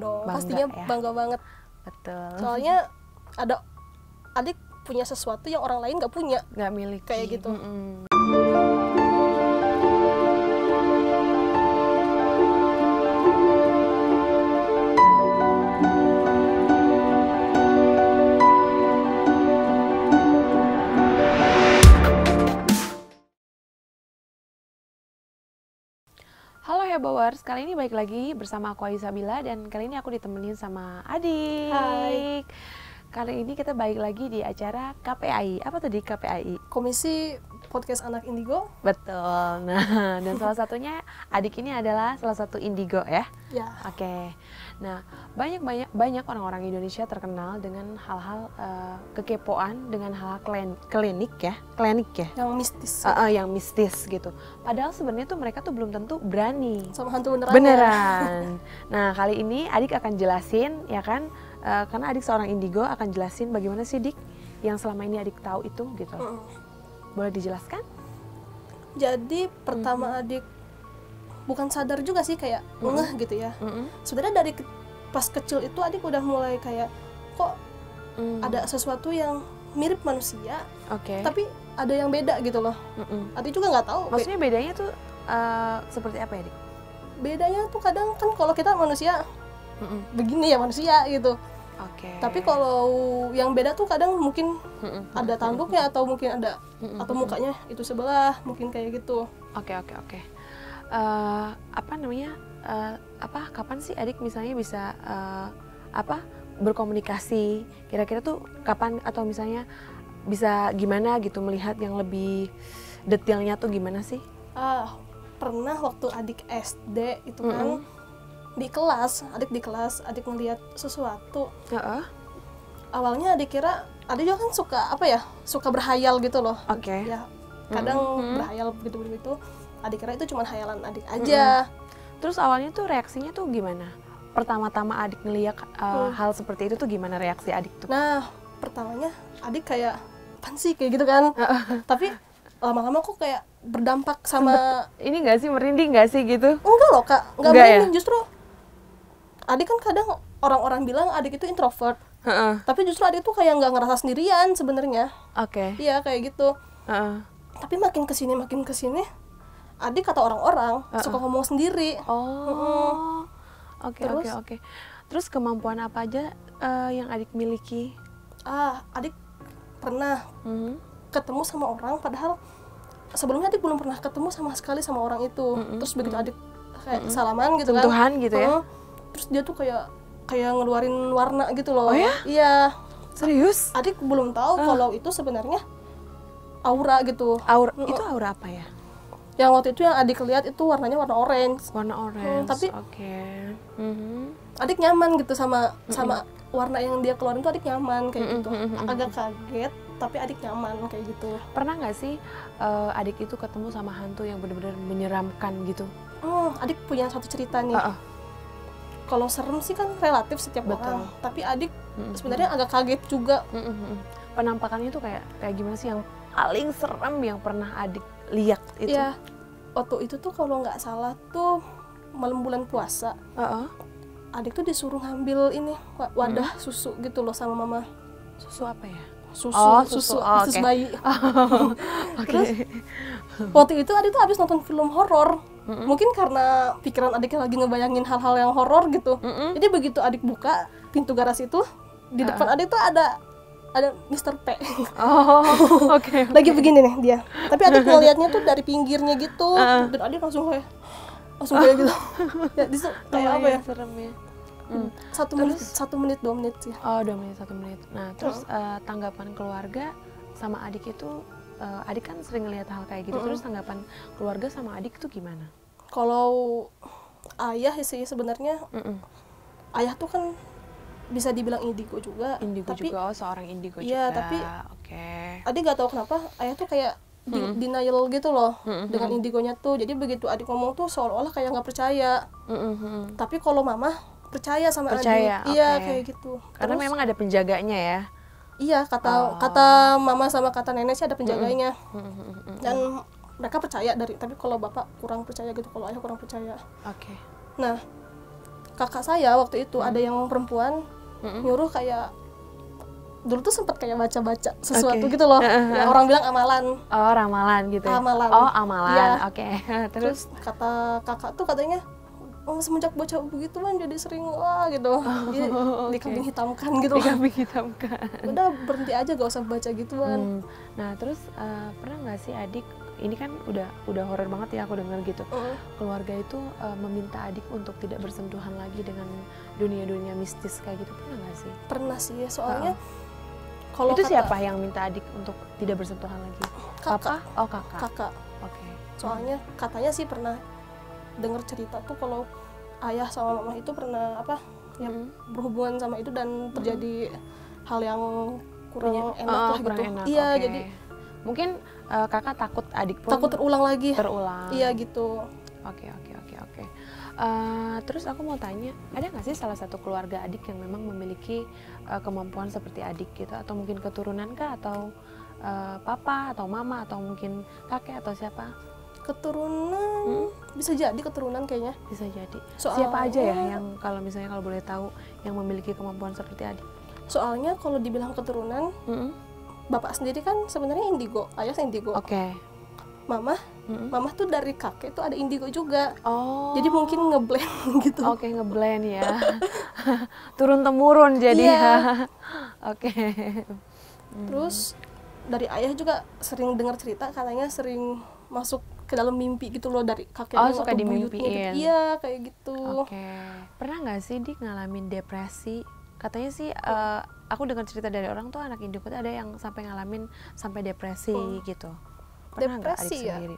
dong, Bangga, pastinya ya. bangga banget. Betul. Soalnya ada adik punya sesuatu yang orang lain nggak punya. Nggak miliki. Kayak gitu. Halo Hebowers, kali ini balik lagi bersama aku Aisabila dan kali ini aku ditemenin sama adik. Hai. Kali ini kita balik lagi di acara KPAI. Apa tadi KPAI? Komisi Podcast Anak Indigo. Betul. Nah, dan salah satunya adik ini adalah salah satu indigo ya. Ya. Oke. Nah, banyak orang-orang Indonesia terkenal dengan hal-hal kekepoan, dengan hal klinik ya. Yang mistis. Yang mistis gitu. Padahal sebenarnya tuh mereka tuh belum tentu berani Sama hantu beneran. beneran. Nah, kali ini adik akan jelasin ya kan, karena adik seorang indigo akan jelasin bagaimana sih Dik yang selama ini adik tahu itu gitu. Boleh dijelaskan? Jadi pertama adik bukan sadar juga sih, kayak ngeh gitu ya. Sebenarnya dari pas kecil itu adik udah mulai kayak kok ada sesuatu yang mirip manusia, Oke. tapi ada yang beda gitu loh. Adik juga nggak tahu. Maksudnya bedanya tuh seperti apa ya Dik? Bedanya tuh kadang kan kalau kita manusia begini ya manusia gitu. Oke. Tapi kalau yang beda tuh kadang mungkin ada tanduknya atau mungkin ada atau mukanya itu sebelah, mungkin kayak gitu. Oke. Apa namanya? Kapan sih adik misalnya bisa berkomunikasi? Kira-kira tuh kapan, atau misalnya bisa gimana gitu melihat yang lebih detailnya tuh gimana sih? Pernah waktu adik SD itu kan di kelas, adik ngelihat sesuatu. Awalnya adik kira, adik juga kan suka berhayal gitu loh. Oke. Ya, kadang berhayal begitu. Adik kira itu cuma hayalan adik aja. Terus awalnya tuh reaksinya tuh gimana? Pertama-tama adik ngeliat hal seperti itu tuh gimana reaksi adik tuh? Nah, pertamanya adik kayak apaan sih kayak gitu kan. Tapi lama-lama kok kayak berdampak sama ini nggak sih, merinding nggak sih gitu? Enggak loh Kak, nggak Enggak merinding ya? justru. Adik kan kadang orang-orang bilang adik itu introvert. Tapi justru adik tuh kayak nggak ngerasa sendirian sebenarnya. Oke. Iya kayak gitu. Tapi makin kesini, adik kata orang-orang suka ngomong sendiri. Oke. Terus kemampuan apa aja yang adik miliki? Adik pernah ketemu sama orang, padahal sebelumnya adik belum pernah ketemu sama sekali sama orang itu. Terus begitu adik kayak salaman gitu kan, sentuhan gitu ya? Terus dia tuh kayak ngeluarin warna gitu loh. Oh ya? Iya. Serius? Adik belum tahu kalau itu sebenarnya aura gitu. Itu aura apa ya? Yang waktu itu yang adik lihat itu warnanya warna orange. Warna orange. Tapi oke. adik nyaman gitu sama warna yang dia keluarin tuh, adik nyaman kayak gitu. Agak kaget tapi adik nyaman kayak gitu. Pernah nggak sih adik itu ketemu sama hantu yang benar-benar menyeramkan gitu? Adik punya satu cerita nih. Kalau serem sih kan relatif setiap orang, tapi adik sebenarnya agak kaget juga. Penampakannya tuh kayak gimana sih yang paling serem yang pernah adik lihat itu? Iya, waktu itu tuh kalau nggak salah tuh malam bulan puasa. Adik tuh disuruh ngambil ini wadah susu gitu loh sama mama. Susu apa ya? Susu bayi. Terus waktu itu adik tuh habis nonton film horor. Mungkin karena pikiran adiknya lagi ngebayangin hal-hal yang horor gitu. Jadi begitu adik buka pintu garasi itu, di depan adik tuh ada Mr. P. Oke. Lagi begini nih dia. Tapi adik ngeliatnya tuh dari pinggirnya gitu. Dan adik langsung kayak gitu. Ya, kayak apa ya? Serem ya. 1 menit 2 menit sih. 2 menit 1 menit. Nah, terus tanggapan keluarga sama adik itu, adik kan sering ngelihat hal kayak gitu. Terus tanggapan keluarga sama adik tuh gimana? Kalau ayah sih sebenarnya, ayah tuh kan bisa dibilang indigo juga. Tapi, seorang indigo iya, juga. tapi Oke. adik gak tahu kenapa ayah tuh kayak denial gitu loh dengan indigonya tuh. Jadi begitu adik ngomong tuh seolah-olah kayak nggak percaya. Tapi kalau mama percaya sama adik. Iya kayak gitu. Karena memang ada penjaganya ya. Iya, kata mama sama kata nenek sih ada penjaganya. Dan mereka percaya tapi kalau bapak kurang percaya gitu, kalau ayah kurang percaya. Oke. Nah, kakak saya waktu itu ada yang perempuan nyuruh kayak dulu tuh sempat kayak baca-baca sesuatu gitu loh. Ya orang bilang amalan. Oh, ramalan gitu. Amalan. Oh, amalan. Iya. Oke. Terus kata kakak tuh katanya, oh semenjak baca begituan jadi sering wah gitu. Dikambing hitamkan gitu. Dikambing hitamkan. Udah berhenti aja gak usah baca gituan. Nah, terus pernah nggak sih adik, ini kan udah horor banget ya aku dengar gitu. Keluarga itu meminta adik untuk tidak bersentuhan lagi dengan dunia-dunia mistis kayak gitu, pernah nggak sih? Pernah sih, soalnya kalau itu siapa yang minta adik untuk tidak bersentuhan lagi? Kakak. Papa? Oh, kakak. Kakak. Oke. Soalnya katanya sih pernah dengar cerita tuh kalau ayah sama mama itu pernah berhubungan sama itu dan terjadi hal yang kurang enak lah gitu. Enak. Iya, jadi mungkin kakak takut adik pun takut terulang lagi. Iya gitu. Oke. Terus aku mau tanya, ada nggak sih salah satu keluarga adik yang memang memiliki kemampuan seperti adik gitu, atau mungkin keturunan kah, atau papa atau mama atau mungkin kakek atau siapa? Keturunan bisa jadi keturunan kayaknya. Bisa jadi. Siapa aja ya yang kalau boleh tahu yang memiliki kemampuan seperti adik? Soalnya kalau dibilang keturunan, bapak sendiri kan sebenarnya indigo, ayah indigo. Oke. Mama tuh dari kakek tuh ada indigo juga. Oh. Jadi mungkin ngeblend gitu. Oke, ngeblend ya. Turun temurun jadi ya. Oke. Terus dari ayah juga sering dengar cerita katanya sering masuk ke dalam mimpi gitu loh dari kakeknya. Oh, suka dimimpiin. Gitu. Iya, kayak gitu. Oke. Pernah nggak sih Dik ngalamin depresi? Katanya sih aku dengar cerita dari orang tuh anak indigo tuh ada yang sampai ngalamin sampai depresi gitu. Pernah nggak adik ya? sendiri?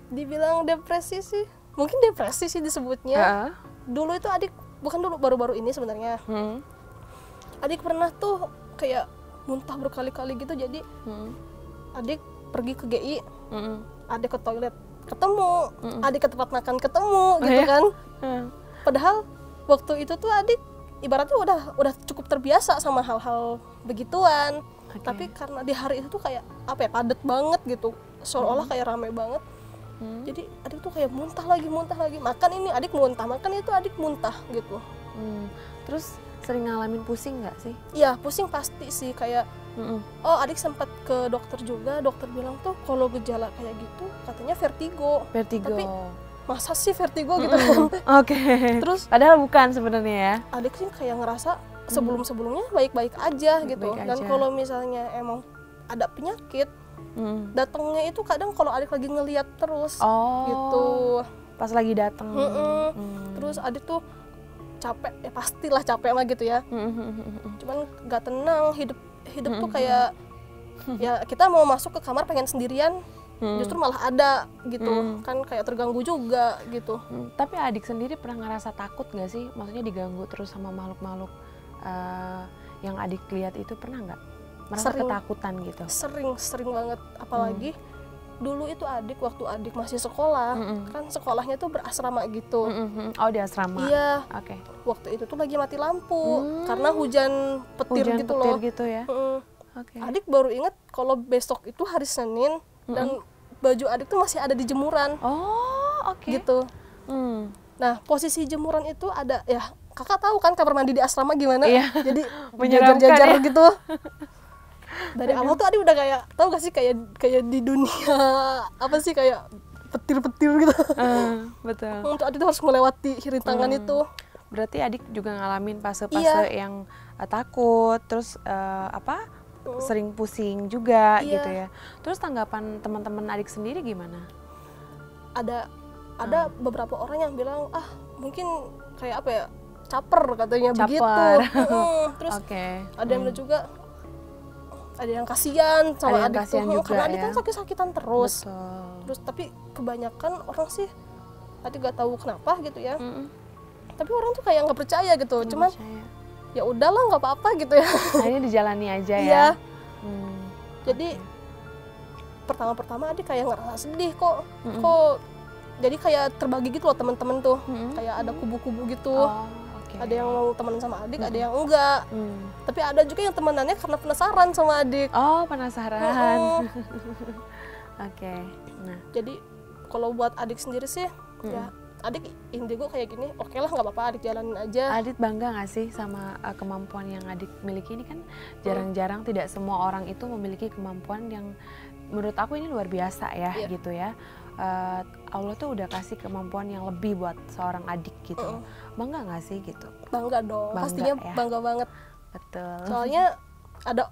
Dibilang depresi sih, mungkin depresi sih disebutnya. Dulu itu adik, bukan dulu, baru-baru ini sebenarnya. Adik pernah tuh kayak muntah berkali-kali gitu, jadi adik pergi ke GI, adik ke toilet ketemu, adik ke tempat makan ketemu gitu kan. Padahal waktu itu tuh adik ibaratnya udah cukup terbiasa sama hal-hal begituan. Tapi karena di hari itu tuh kayak apa ya, padat banget gitu, seolah-olah kayak rame banget. Jadi adik tuh kayak muntah lagi, makan ini adik muntah, makan itu adik muntah gitu. Terus sering ngalamin pusing nggak sih? Iya, pusing pasti sih, kayak oh adik sempat ke dokter juga, dokter bilang tuh kalau gejala kayak gitu katanya vertigo. Tapi masa sih vertigo gitu kan? Oke. Terus padahal bukan sebenarnya ya. Adik sih kayak ngerasa sebelum-sebelumnya baik-baik aja gitu. Dan kalau misalnya emang ada penyakit, datangnya itu kadang kalau adik lagi ngeliat terus gitu. Pas lagi datang. Terus adik tuh capek, ya pastilah capek lah gitu ya. Cuman gak tenang, hidup tuh kayak ya kita mau masuk ke kamar pengen sendirian, justru malah ada gitu, kan kayak terganggu juga gitu. Tapi adik sendiri pernah ngerasa takut gak sih? Maksudnya diganggu terus sama makhluk-makhluk yang adik lihat itu, pernah nggak merasa ketakutan gitu? Sering banget, apalagi dulu itu adik waktu adik masih sekolah, kan sekolahnya tuh berasrama gitu. Oh, di asrama. Iya. Oke. Waktu itu tuh lagi mati lampu karena hujan petir loh. Gitu ya. Adik baru inget kalau besok itu hari Senin dan baju adik tuh masih ada di jemuran. Oh, oke. Gitu. Nah, posisi jemuran itu ada ya, kakak tahu kan kamar mandi di asrama gimana? Iya. Jadi menyeramkan ya? Gitu. Dari awal tuh adik udah kayak, tahu gak sih kayak di dunia apa sih, kayak petir-petir gitu. Betul. Untuk adik tuh harus melewati rintangan itu. Berarti adik juga ngalamin fase-fase yang takut, terus sering pusing juga gitu ya. Terus tanggapan teman-teman adik sendiri gimana? Ada beberapa orang yang bilang mungkin kayak apa ya, caper katanya. Begitu. Terus ada yang juga ada yang kasihan sama adik tuh, karena adik kan sakit-sakitan terus. Betul. Terus tapi kebanyakan orang sih adik gak tahu kenapa gitu ya. Tapi orang tuh kayak nggak percaya gitu. Cuman ya udahlah, nggak apa-apa gitu ya. Akhirnya dijalani aja ya. Iya. Jadi pertama-pertama adik kayak ngerasa sedih kok. Jadi kayak terbagi gitu loh teman-teman tuh. Kayak ada kubu-kubu gitu. Ada yang mau temenan sama adik, ada yang enggak. Tapi ada juga yang temenannya karena penasaran sama adik. Oh, penasaran. Oke. Nah, jadi kalau buat adik sendiri sih, ya adik indigo kayak gini, oke lah nggak apa-apa, adik jalanin aja. Adit bangga nggak sih sama kemampuan yang adik miliki ini? Kan jarang-jarang tidak semua orang itu memiliki kemampuan yang menurut aku ini luar biasa ya, gitu ya. Allah tuh udah kasih kemampuan yang lebih buat seorang adik gitu. Bangga nggak sih gitu? Bangga dong, pastinya ya? Bangga banget. Betul. Soalnya ada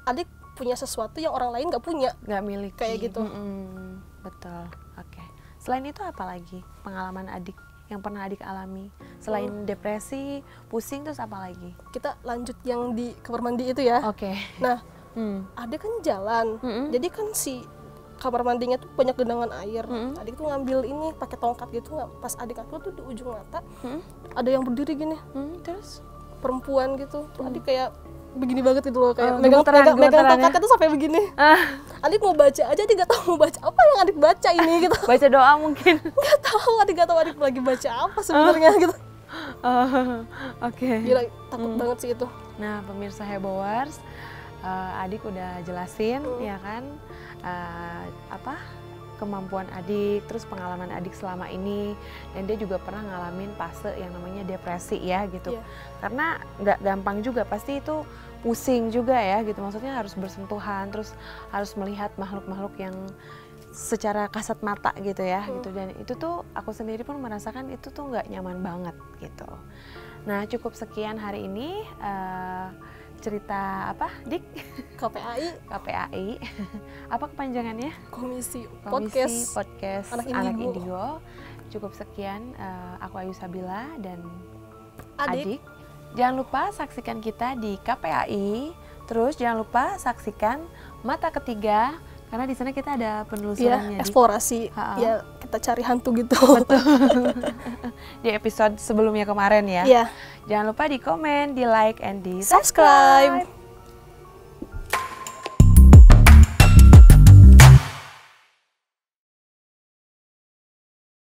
adik punya sesuatu yang orang lain nggak punya, nggak miliki kayak gitu. Betul. Oke. Selain itu apa lagi pengalaman adik yang pernah adik alami selain depresi, pusing, terus apa lagi? Kita lanjut yang di kamar mandi itu ya. Oke. Nah, adik kan jalan, jadi kan si kamar mandinya tuh banyak genangan air. Adik tuh ngambil ini pakai tongkat gitu, pas adik aku tuh di ujung mata ada yang berdiri gini, terus perempuan gitu. Tuh adik kayak begini banget gitu loh, kayak megang tongkatnya tuh sampai begini. Adik mau baca aja, adik nggak tahu mau baca apa yang adik baca ini gitu. Baca doa mungkin. Nggak tahu adik lagi baca apa sebenarnya gitu. Oke. Gila, takut banget sih itu. Nah, pemirsa Heboers, adik udah jelasin ya kan kemampuan adik, terus pengalaman adik selama ini, dan dia juga pernah ngalamin fase yang namanya depresi ya gitu. Karena nggak gampang juga, pasti itu pusing juga ya gitu, maksudnya harus bersentuhan, terus harus melihat makhluk-makhluk yang secara kasat mata gitu ya gitu, dan itu tuh aku sendiri pun merasakan itu tuh nggak nyaman banget gitu. Nah, cukup sekian hari ini cerita apa, Dik? KPAI. Apa kepanjangannya? Komisi Podcast Anak Indigo. Cukup sekian, aku Ayu Sabila dan Adik. Jangan lupa saksikan kita di KPAI. Terus jangan lupa saksikan Mata Ketiga, karena di sana kita ada penelusurannya. Eksplorasi. Ya, kita cari hantu gitu. Betul. Di episode sebelumnya kemarin ya. Jangan lupa di komen, di like, and di subscribe.